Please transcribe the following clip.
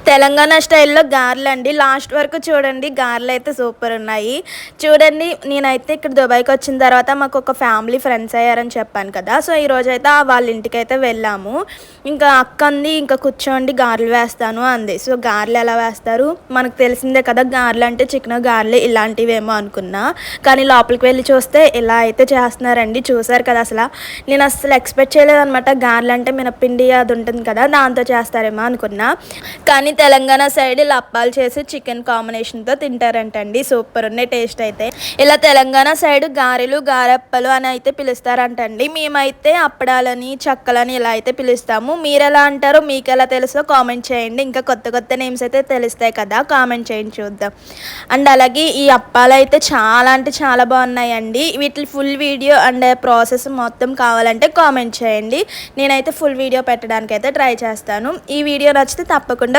తెలంగాణ స్టైల్లో గారెలండి. లాస్ట్ వరకు చూడండి. గారెలైతే సూపర్ ఉన్నాయి. చూడండి నేనైతే ఇక్కడ దుబాయ్‌కి వచ్చిన తర్వాత మాకు ఒక ఫ్యామిలీ ఫ్రెండ్స్ అయ్యారని చెప్పాను కదా! సో, ఈరోజైతే వాళ్ళ ఇంటికైతే వెళ్ళాము. ఇంకా అక్క అంది, "ఇంకా కూర్చోండి గారెలు వేస్తాను" అంది. సో, గారెలు ఎలా వేస్తారు? మనకు తెలిసిందే కదా! గారెలంటే చికెను గారెలు ఇలాంటివేమో అనుకున్నా. కానీ లోపలికి వెళ్ళి చూస్తే ఇలా అయితే చేస్తున్నారండి. చూసారు కదా అసల. నేను అస్సలు ఎక్స్‌పెక్ట్ చేయలేదనమాట. గారెలంటే మినప్పిండి అది ఉంటుంది కదా! దాంతో చేస్తారేమో అనుకున్నా. కానీ తెలంగాణ సైడ్ ఇలా అప్పాలు చేసి చికెన్ కాంబినేషన్‌తో తింటారంటండి. సూపర్ ఉన్నాయి టేస్ట్ అయితే. ఇలా తెలంగాణ సైడ్ గారెలు, గారెప్పలు అని అయితే పిలుస్తారంటండి. మేమైతే అప్పడాలని, చెక్కలని ఇలా అయితే పిలుస్తాము. మీరెలా అంటారో మీకెలా తెలుసో కామెంట్ చేయండి. ఇంకా కొత్త కొత్త నేమ్స్ అయితే తెలుస్తాయి కదా! కామెంట్ చేయండి చూద్దాం. అండ్ అలాగే ఈ అప్పాలైతే చాలా అంటే చాలా బాగున్నాయండి. వీటి ఫుల్ వీడియో అండ్ ప్రాసెస్ మొత్తం కావాలంటే కామెంట్ చేయండి. నేనైతే ఫుల్ వీడియో పెట్టడానికైతే ట్రై చేస్తాను. ఈ వీడియో నచ్చితే తప్పకుండా